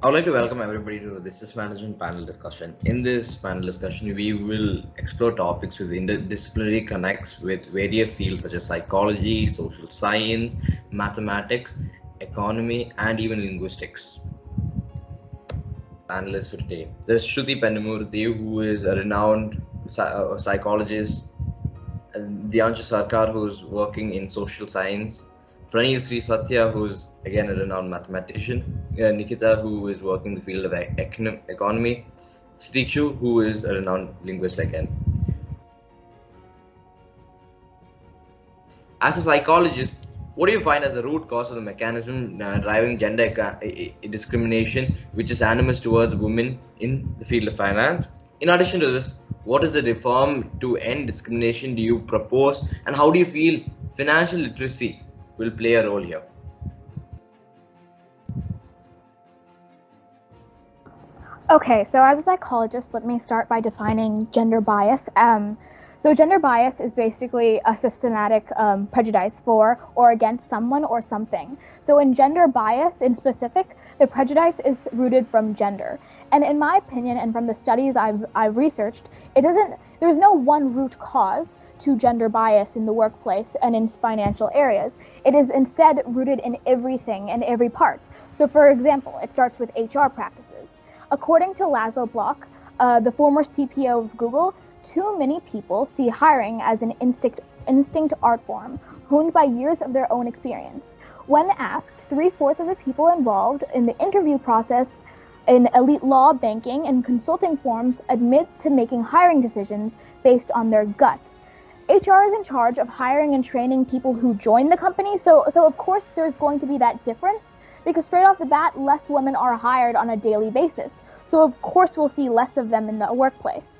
I would like to welcome everybody to Business Management panel discussion. In this panel discussion, we will explore topics with interdisciplinary connects with various fields such as psychology, social science, mathematics, economy, and even linguistics. Panelists for today. There's Shruti Pennamurthy, who is a renowned psychologist, and Diyanshu Sarkar, who's working in social science, Pranil Sri Satya, who's again a renowned mathematician, Nikita, who is working in the field of economy, Stikshu, who is a renowned linguist again. As a psychologist, what do you find as the root cause of the mechanism driving gender discrimination, which is animus towards women in the field of finance? In addition to this, what is the reform to end discrimination do you propose, and how do you feel financial literacy will play a role here? Okay, so as a psychologist, let me start by defining gender bias. So gender bias is basically a systematic prejudice for or against someone or something. So in gender bias in specific, the prejudice is rooted from gender. And in my opinion, and from the studies I've researched, there's no one root cause to gender bias in the workplace and in financial areas. It is instead rooted in everything and every part. So for example, it starts with HR practices. According to Laszlo Block, the former CPO of Google, too many people see hiring as an instinct art form, honed by years of their own experience. When asked, 3/4 of the people involved in the interview process in elite law, banking, and consulting firms admit to making hiring decisions based on their gut. HR is in charge of hiring and training people who join the company, so of course there's going to be that difference, because straight off the bat, less women are hired on a daily basis. So of course we'll see less of them in the workplace.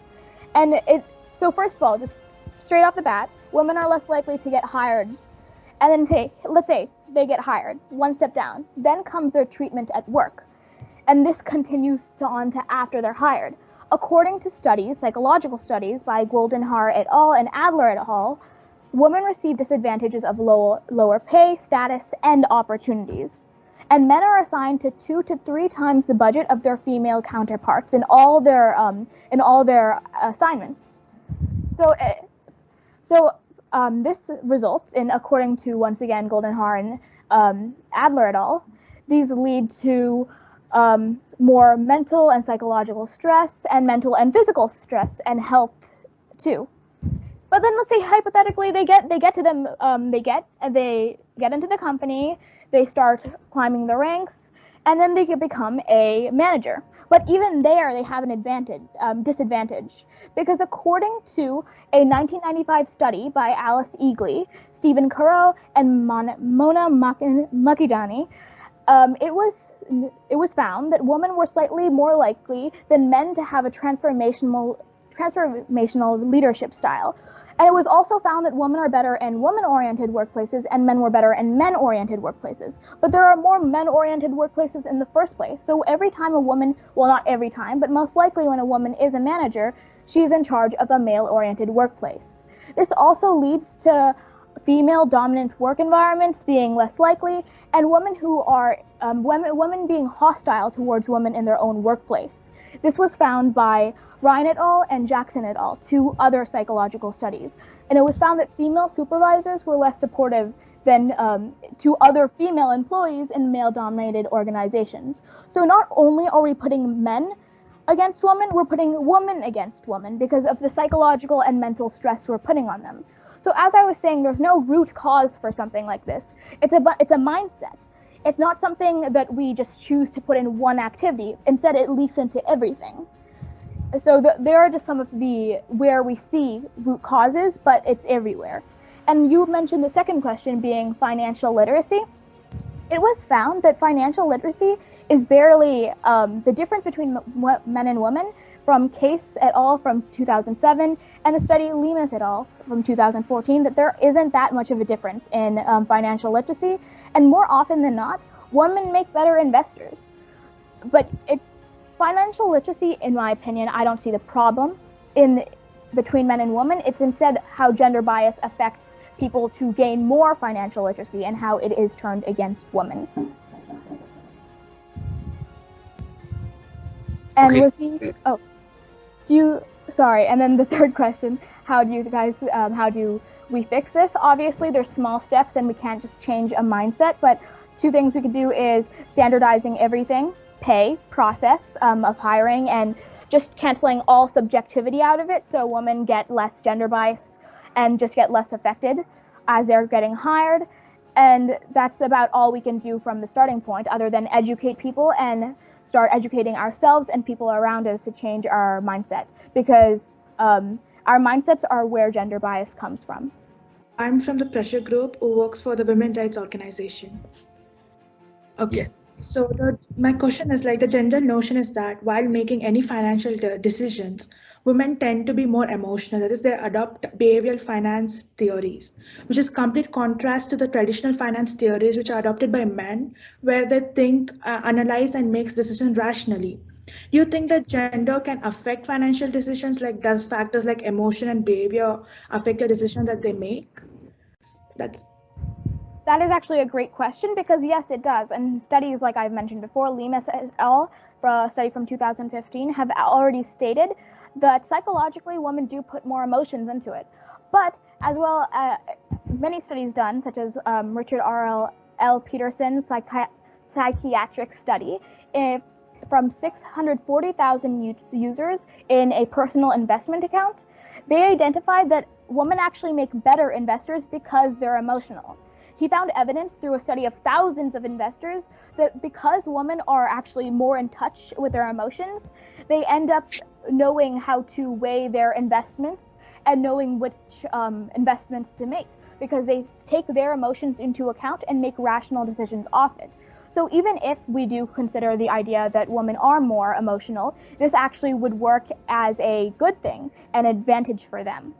So first of all, just straight off the bat, women are less likely to get hired. And then let's say they get hired, one step down. Then comes their treatment at work. And this continues on to after they're hired. According to studies, psychological studies by Goldenhar et al. And Adler et al., women receive disadvantages of lower pay, status, and opportunities. And men are assigned to 2 to 3 times the budget of their female counterparts in all their assignments. This results in, according to once again Goldenhar and Adler et al., these lead to more mental and psychological stress, and mental and physical stress and health too. But then let's say hypothetically they get into the company, they start climbing the ranks, and then they can become a manager. But even there, they have an disadvantage, because according to a 1995 study by Alice Eagley, Stephen Carell, and Mona Makidani, it was found that women were slightly more likely than men to have a transformational leadership style. And it was also found that women are better in woman-oriented workplaces and men were better in men-oriented workplaces. But there are more men-oriented workplaces in the first place. So every time a woman, well, not every time, but most likely when a woman is a manager, she's in charge of a male-oriented workplace. This also leads to female-dominant work environments being less likely, and women being hostile towards women in their own workplace. This was found by Ryan et al. And Jackson et al., 2 other psychological studies. And it was found that female supervisors were less supportive than to other female employees in male-dominated organizations. So not only are we putting men against women, we're putting women against women because of the psychological and mental stress we're putting on them. So as I was saying, there's no root cause for something like this. It's a mindset. It's not something that we just choose to put in one activity. Instead, it leaks into everything. So there are just some of where we see root causes, but it's everywhere. And you mentioned the second question being financial literacy. It was found that financial literacy is barely the difference between men and women from Case et al. From 2007 and the study Lemus et al. From 2014, that there isn't that much of a difference in financial literacy. And more often than not, women make better investors. But financial literacy, in my opinion, I don't see the problem between men and women. It's instead how gender bias affects people to gain more financial literacy and how it is turned against women. And Okay. was the do you sorry, and then the third question, how do you guys how do we fix this? Obviously there's small steps and we can't just change a mindset, but two things we could do is standardizing everything, pay, process of hiring, and just canceling all subjectivity out of it so women get less gender bias and just get less affected as they're getting hired. And that's about all we can do from the starting point, other than educate people and start educating ourselves and people around us to change our mindset, because our mindsets are where gender bias comes from. I'm from the pressure group who works for the women rights organization. Okay. Yes. So my question is like the general notion is that while making any financial decisions, women tend to be more emotional. That is, they adopt behavioral finance theories, which is complete contrast to the traditional finance theories which are adopted by men, where they think, analyze, and makes decisions rationally. Do you think that gender can affect financial decisions? Like, does factors like emotion and behavior affect the decision that they make? That's That is actually a great question, because yes, it does. And studies, like I've mentioned before, Lemus et al., for a study from 2015, have already stated that psychologically women do put more emotions into it. But as well, many studies done, such as Richard R. L. Peterson's psychiatric study, from 640,000 users in a personal investment account, they identified that women actually make better investors because they're emotional. He found evidence through a study of thousands of investors that because women are actually more in touch with their emotions, they end up knowing how to weigh their investments and knowing which investments to make, because they take their emotions into account and make rational decisions off it. So even if we do consider the idea that women are more emotional, this actually would work as a good thing, an advantage for them.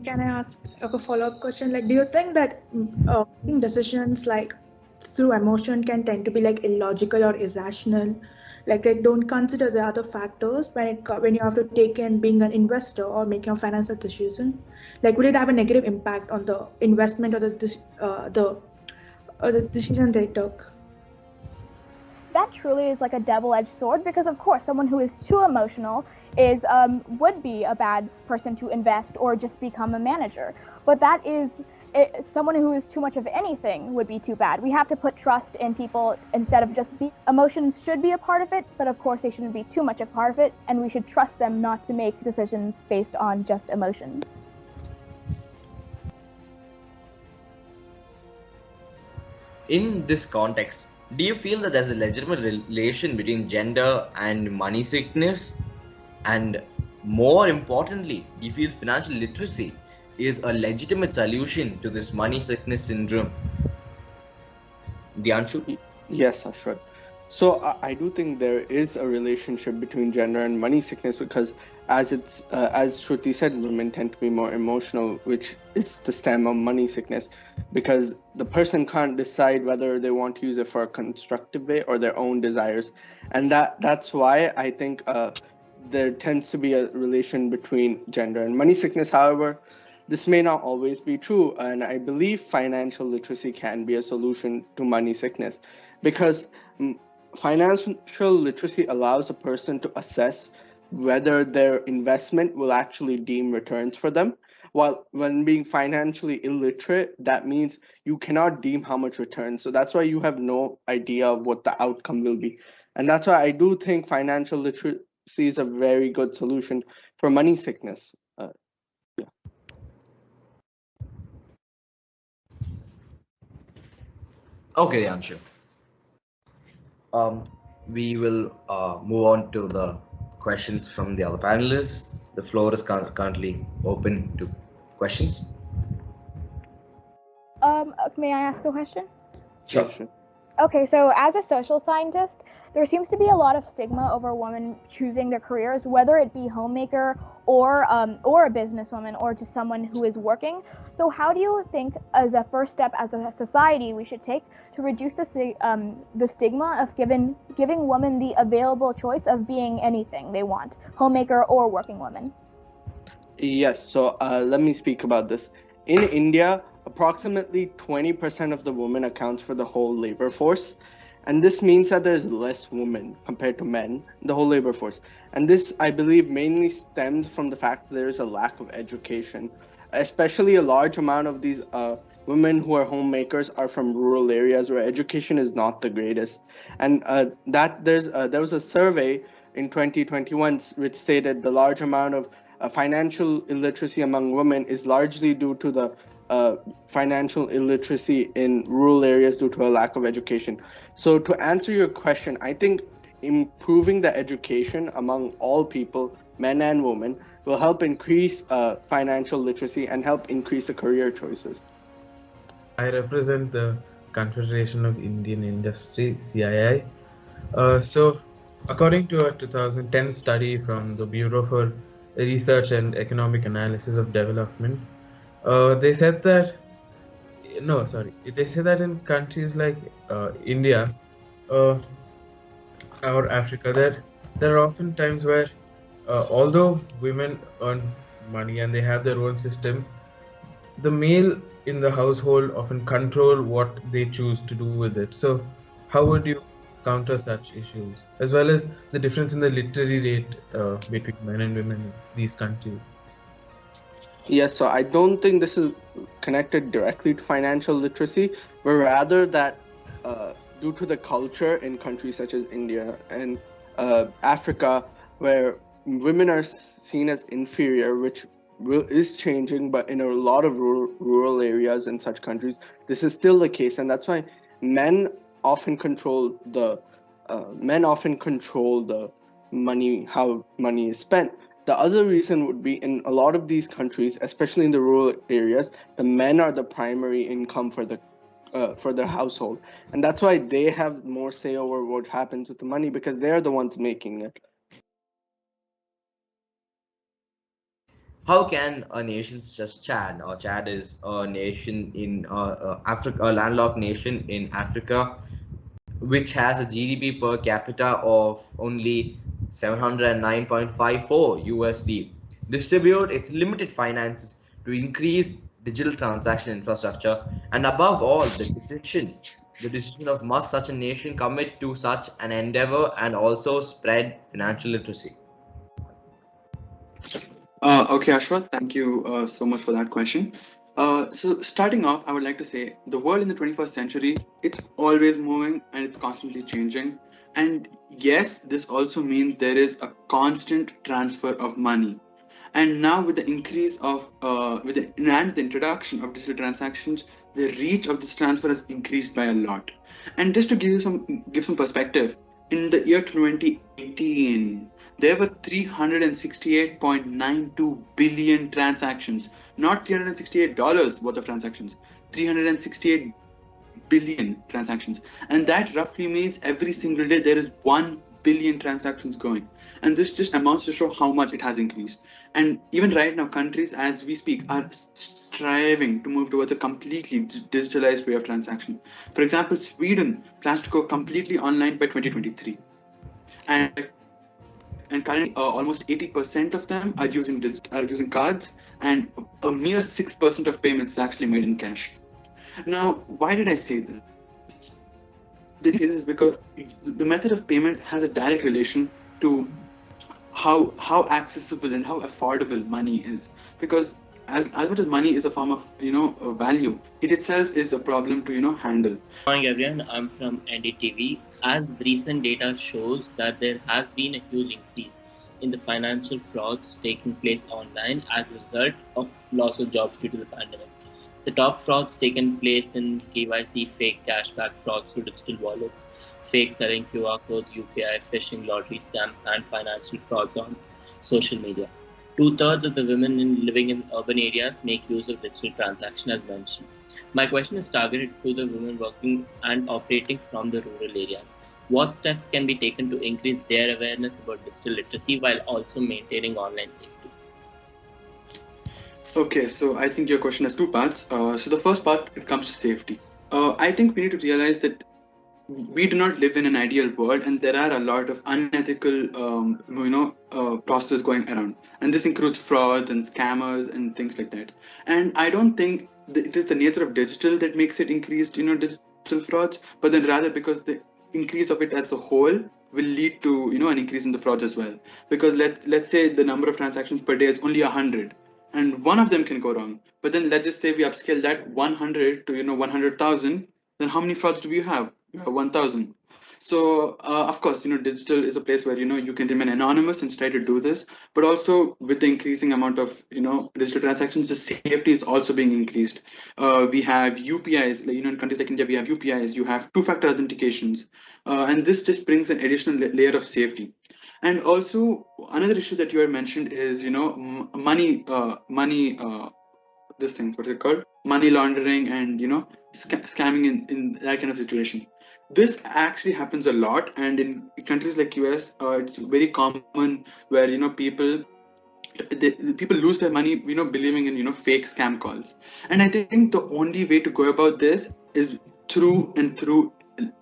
Can I ask a follow-up question? Like, do you think that making decisions like through emotion can tend to be like illogical or irrational? Like, they don't consider the other factors when you have to take in being an investor or making a financial decision. Like, would it have a negative impact on the investment or the decision they took? That truly is like a double-edged sword, because of course someone who is too emotional is would be a bad person to invest or just become a manager. But that is someone who is too much of anything would be too bad. We have to put trust in people instead of just emotions should be a part of it, but of course they shouldn't be too much a part of it, and we should trust them not to make decisions based on just emotions. In this context, do you feel that there's a legitimate relation between gender and money sickness? And more importantly, do you feel financial literacy is a legitimate solution to this money sickness syndrome? Dianshu? Yes, Ashwat. So I do think there is a relationship between gender and money sickness because, as Shruti said, women tend to be more emotional, which is the stem of money sickness, because the person can't decide whether they want to use it for a constructive way or their own desires, and that's why I think there tends to be a relation between gender and money sickness. However, this may not always be true, and I believe financial literacy can be a solution to money sickness because financial literacy allows a person to assess whether their investment will actually deem returns for them. While when being financially illiterate, that means you cannot deem how much returns. So that's why you have no idea of what the outcome will be. And that's why I do think financial literacy is a very good solution for money sickness. Okay, Dianshu. We will move on to the questions from the other panelists. The floor is currently open to questions. May I ask a question? Sure. Yeah, sure. Okay, so as a social scientist, there seems to be a lot of stigma over women choosing their careers, whether it be homemaker or a businesswoman or just someone who is working. So how do you think, as a first step as a society, we should take to reduce the stigma of giving women the available choice of being anything they want, homemaker or working woman? Yes, so let me speak about this. In India, approximately 20% of the women accounts for the whole labor force. And this means that there's less women compared to men in the whole labor force. And this, I believe, mainly stems from the fact that there is a lack of education, especially a large amount of these women who are homemakers are from rural areas where education is not the greatest. And there was a survey in 2021 which stated the large amount of financial illiteracy among women is largely due to the uh, financial illiteracy in rural areas due to a lack of education. So, to answer your question, I think improving the education among all people, men and women, will help increase financial literacy and help increase the career choices. I represent the Confederation of Indian Industry, CII. So, according to a 2010 study from the Bureau for Research and Economic Analysis of Development, they said that they say that in countries like India uh, or Africa, there are often times where, although women earn money and they have their own system, the male in the household often control what they choose to do with it. So, how would you counter such issues, as well as the difference in the literary rate between men and women in these countries? Yes, so I don't think this is connected directly to financial literacy, but rather that due to the culture in countries such as India and Africa, where women are seen as inferior, which is changing, but in a lot of rural areas in such countries, this is still the case, and that's why men often control the money, how money is spent. The other reason would be in a lot of these countries, especially in the rural areas, the men are the primary income for their household, and that's why they have more say over what happens with the money because they're the ones making it. How can a nation such as Chad, or Chad is a nation in Africa, a landlocked nation in Africa, which has a GDP per capita of only 709.54 USD, distribute its limited finances to increase digital transaction infrastructure, and above all, the decision of must such a nation commit to such an endeavor and also spread financial literacy? Okay, Ashwath, thank you so much for that question. So starting off, I would like to say the world in the 21st century, it's always moving and it's constantly changing. And yes, this also means there is a constant transfer of money. And now with the increase of and the introduction of digital transactions, the reach of this transfer has increased by a lot. And just to give some perspective, in the year 2018, there were 368.92 billion transactions, not $368 worth of transactions, 368 billion transactions, and that roughly means every single day there is 1 billion transactions going, and this just amounts to show how much it has increased. And even right now, countries as we speak are striving to move towards a completely digitalized way of transaction. For example, Sweden plans to go completely online by 2023, and currently almost 80% of them are using cards, and a mere 6% of payments is actually made in cash. Now, why did I say this? The reason is because the method of payment has a direct relation to how accessible and how affordable money is. Because as much as money is a form of a value, it itself is a problem to handle. Morning everyone, I'm from NDTV. As recent data shows that there has been a huge increase in the financial frauds taking place online as a result of loss of jobs due to the pandemic. The top frauds taken place in KYC, fake cashback frauds through digital wallets, fake selling QR codes, UPI, phishing, lottery scams, and financial frauds on social media. Two-thirds of the women living in urban areas make use of digital transaction as mentioned. My question is targeted to the women working and operating from the rural areas. What steps can be taken to increase their awareness about digital literacy while also maintaining online safety? Okay, so I think your question has two parts. So the first part, it comes to safety. I think we need to realize that we do not live in an ideal world, and there are a lot of unethical, processes going around, and this includes frauds and scammers and things like that. And I don't think it is the nature of digital that makes it increased, digital frauds, but then rather because increase of it as a whole will lead to an increase in the frauds as well. Because let's say the number of transactions per day is only 100, and one of them can go wrong. But then let's just say we upscale that 100 to 100,000. Then how many frauds do we have? We have 1,000. So of course, digital is a place where you can remain anonymous and try to do this. But also with the increasing amount of digital transactions, the safety is also being increased. We have UPIs, like, in countries like India, we have UPIs. You have two-factor authentications, and this just brings an additional layer of safety. And also another issue that you had mentioned is money. This thing, what's it called? Money laundering and scamming in that kind of situation. This actually happens a lot, and in countries like US, it's very common where people lose their money, believing in fake scam calls. And I think the only way to go about this is through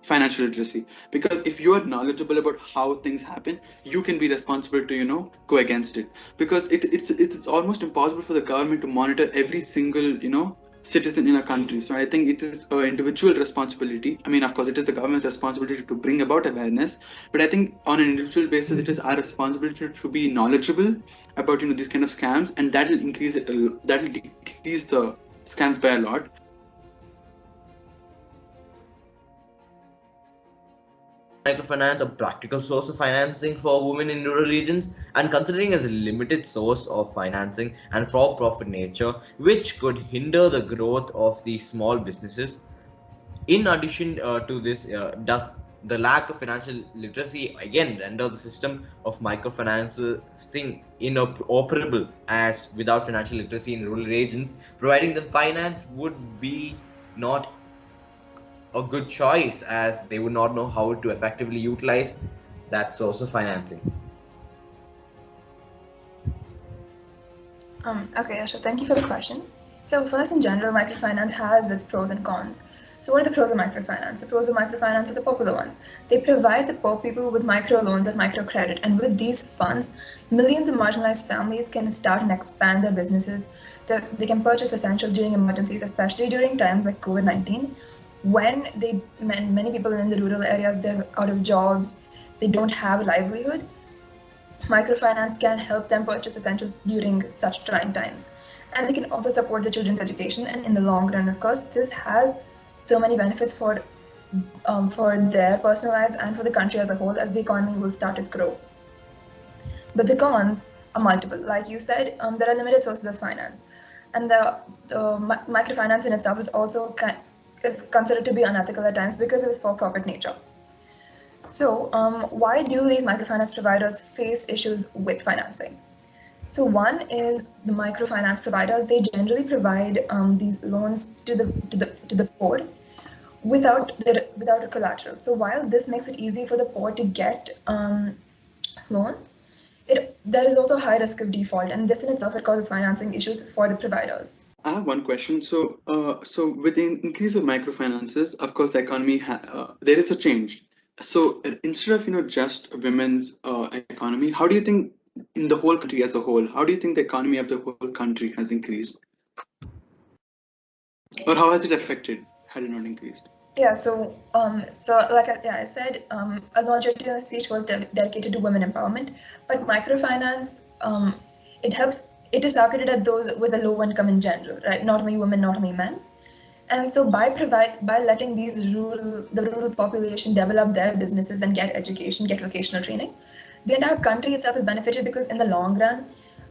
financial literacy, because if you are knowledgeable about how things happen, you can be responsible to go against it, because it's almost impossible for the government to monitor every single citizen in a country. So I think it is an individual responsibility. I mean, of course, it is the government's responsibility to bring about awareness, but I think on an individual basis, it is our responsibility to be knowledgeable about these kind of scams, and that will decrease the scams by a lot. Microfinance a practical source of financing for women in rural regions, and considering as a limited source of financing and for profit nature, which could hinder the growth of the small businesses. In addition to this, does the lack of financial literacy again render the system of microfinance thing inoperable, as without financial literacy in rural regions, providing them finance would be not a good choice, as they would not know how to effectively utilize that source of financing. Okay, Asha, thank you for the question. So first, in general, microfinance has its pros and cons. So what are the pros of microfinance? The pros of microfinance are the popular ones. They provide the poor people with microloans and microcredit, and with these funds, millions of marginalized families can start and expand their businesses. They can purchase essentials during emergencies, especially during times like COVID-19, when many people in the rural areas, they're out of jobs, they don't have a livelihood. Microfinance can help them purchase essentials during such trying times, and they can also support the children's education. And in the long run, of course, this has so many benefits for their personal lives and for the country as a whole, as the economy will start to grow. But the cons are multiple. Like you said, there are limited sources of finance, and the microfinance in itself is also is considered to be unethical at times because of its for-profit nature. So why do these microfinance providers face issues with financing? So one is the microfinance providers, they generally provide these loans to the poor without a collateral. So while this makes it easy for the poor to get loans, there is also a high risk of default, and this in itself, it causes financing issues for the providers. I have one question. So with the increase of microfinances, of course, the economy there is a change. So instead of just women's economy, how do you think in the whole country as a whole, how do you think the economy of the whole country has increased, or how has it affected had it not increased? Yeah, so like I said, a majority of the speech was dedicated to women empowerment, but microfinance, it is targeted at those with a low income in general, right? Not only women, not only men. And so by letting the rural population develop their businesses and get education, get vocational training, the entire country itself is benefited, because in the long run,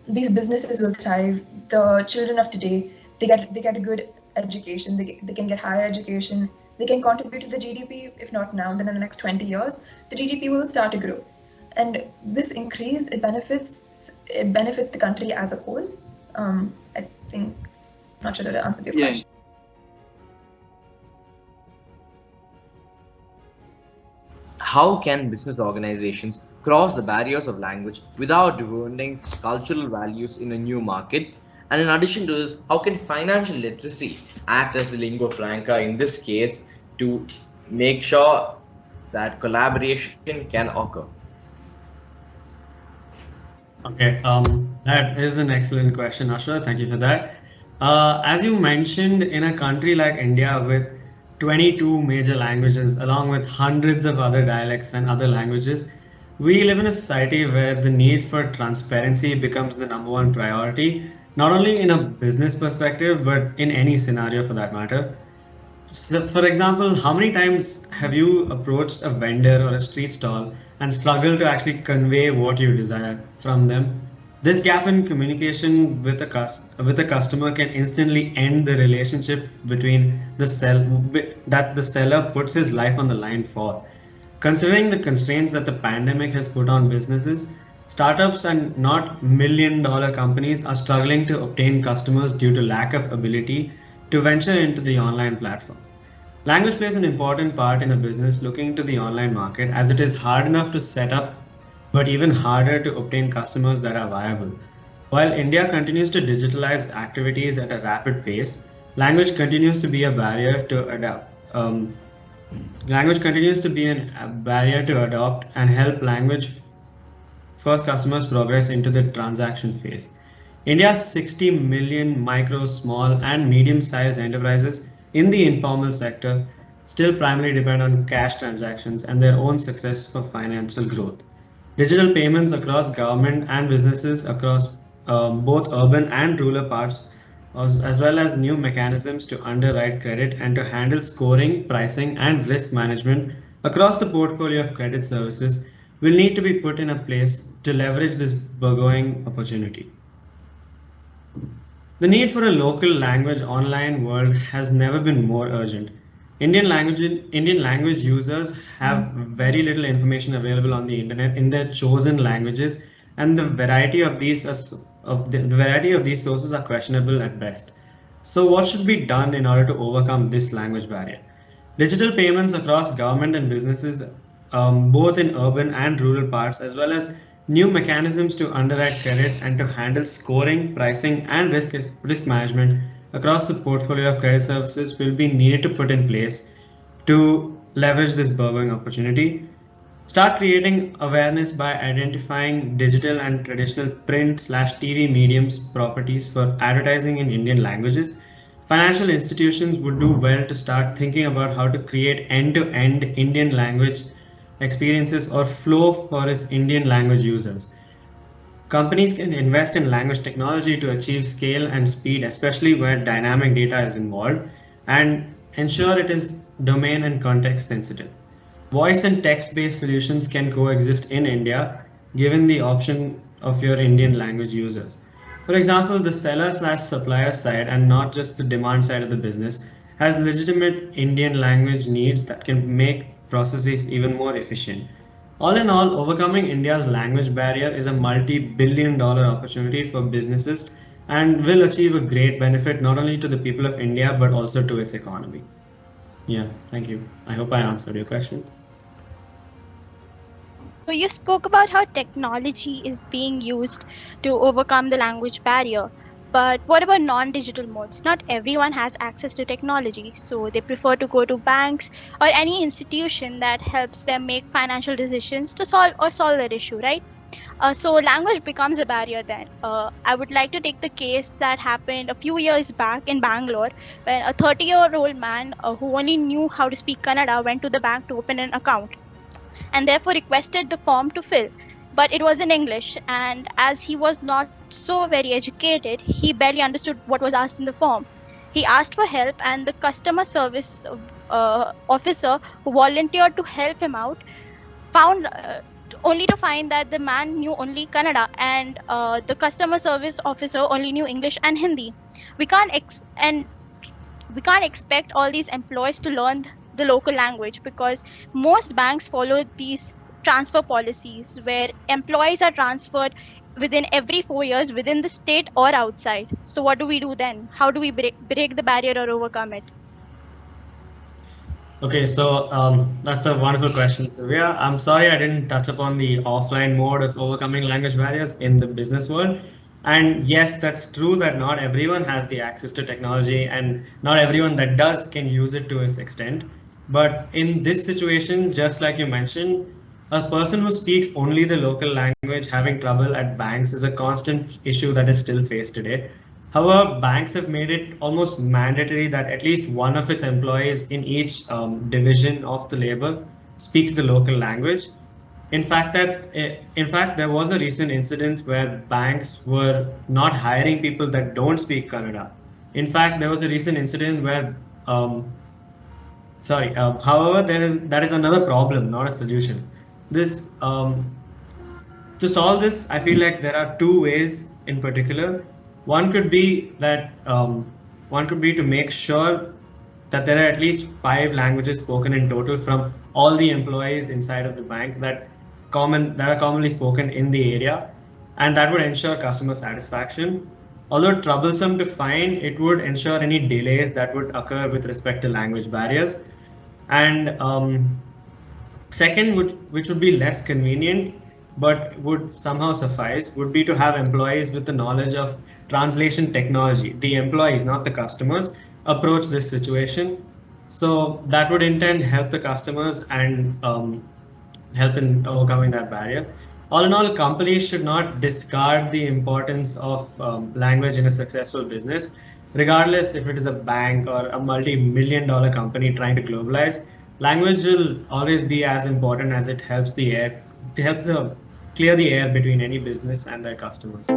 these businesses will thrive. The children of today, they get a good education, they can get higher education, they can contribute to the GDP. If not now, then in the next 20 years, the GDP will start to grow. And this increase, it benefits the country as a whole. I think, not sure that answers your question. How can business organizations cross the barriers of language without ruining cultural values in a new market? And in addition to this, how can financial literacy act as the lingua franca in this case to make sure that collaboration can occur? Okay, that is an excellent question, Ashra. Thank you for that. As you mentioned, in a country like India with 22 major languages along with hundreds of other dialects and other languages, we live in a society where the need for transparency becomes the number one priority, not only in a business perspective, but in any scenario for that matter. So, for example, how many times have you approached a vendor or a street stall and struggled to actually convey what you desire from them? This gap in communication with with a customer can instantly end the relationship between that the seller puts his life on the line for. Considering the constraints that the pandemic has put on businesses, startups and not million-dollar companies are struggling to obtain customers due to lack of ability to venture into the online platform. Language plays an important part in a business looking to the online market as it is hard enough to set up, but even harder to obtain customers that are viable. While India continues to digitalize activities at a rapid pace, language continues to be a barrier to adapt. Language continues to be a barrier to adopt and help language first customers progress into the transaction phase. India's 60 million micro, small, and medium sized enterprises in the informal sector still primarily depend on cash transactions and their own success for financial growth. Digital payments across government and businesses across both urban and rural parts, as well as new mechanisms to underwrite credit and to handle scoring, pricing, and risk management across the portfolio of credit services, will need to be put in a place to leverage this burgeoning opportunity. The need for a local language online world has never been more urgent. Indian language users have very little information available on the internet in their chosen languages, and the variety of these sources are questionable at best. So, what should be done in order to overcome this language barrier? Digital payments across government and businesses, both in urban and rural parts, as well as new mechanisms to underwrite credit and to handle scoring, pricing, and risk management across the portfolio of credit services will be needed to put in place to leverage this burgeoning opportunity. Start creating awareness by identifying digital and traditional print/TV mediums properties for advertising in Indian languages. Financial institutions would do well to start thinking about how to create end-to-end Indian language experiences or flow for its Indian language users. Companies can invest in language technology to achieve scale and speed, especially where dynamic data is involved, and ensure it is domain and context sensitive. Voice and text-based solutions can coexist in India, given the option of your Indian language users. For example, the seller/supplier side, and not just the demand side of the business, has legitimate Indian language needs that can make processes even more efficient. All in all, overcoming India's language barrier is a multi-billion-dollar opportunity for businesses and will achieve a great benefit not only to the people of India but also to its economy. Yeah, thank you. I hope I answered your question. So you spoke about how technology is being used to overcome the language barrier. But what about non-digital modes? Not everyone has access to technology, so they prefer to go to banks or any institution that helps them make financial decisions to solve that issue, right? So language becomes a barrier then. I would like to take the case that happened a few years back in Bangalore when a 30-year-old man who only knew how to speak Kannada went to the bank to open an account and therefore requested the form to fill. But it was in English, and as he was not so very educated, he barely understood what was asked in the form. He asked for help, and the customer service officer who volunteered to help him out found only to find that the man knew only Kannada and the customer service officer only knew English and Hindi. We can't expect all these employees to learn the local language because most banks follow these transfer policies where employees are transferred within every 4 years within the state or outside. So what do we do then? How do we break the barrier or overcome it? Okay, so that's a wonderful question, Sylvia. I'm sorry I didn't touch upon the offline mode of overcoming language barriers in the business world. And yes, that's true that not everyone has the access to technology and not everyone that does can use it to its extent. But in this situation, just like you mentioned, a person who speaks only the local language having trouble at banks is a constant issue that is still faced today. However, banks have made it almost mandatory that at least one of its employees in each division of the labor speaks the local language. In fact, there was a recent incident where banks were not hiring people that don't speak Kannada. In fact, there was a recent incident where, however, that is another problem, not a solution. This To solve this, I feel like there are two ways in particular. One could be that one could be to make sure that there are at least 5 languages spoken in total from all the employees inside of the bank that are commonly spoken in the area, and that would ensure customer satisfaction. Although troublesome to find, it would ensure any delays that would occur with respect to language barriers. And second, which would be less convenient but would somehow suffice, would be to have employees with the knowledge of translation technology, the employees, not the customers, approach this situation. So that would in turn help the customers and help in overcoming that barrier. All in all, companies should not discard the importance of language in a successful business, regardless if it is a bank or a multi-million-dollar company trying to globalize. Language will always be as important as it helps clear the air between any business and their customers.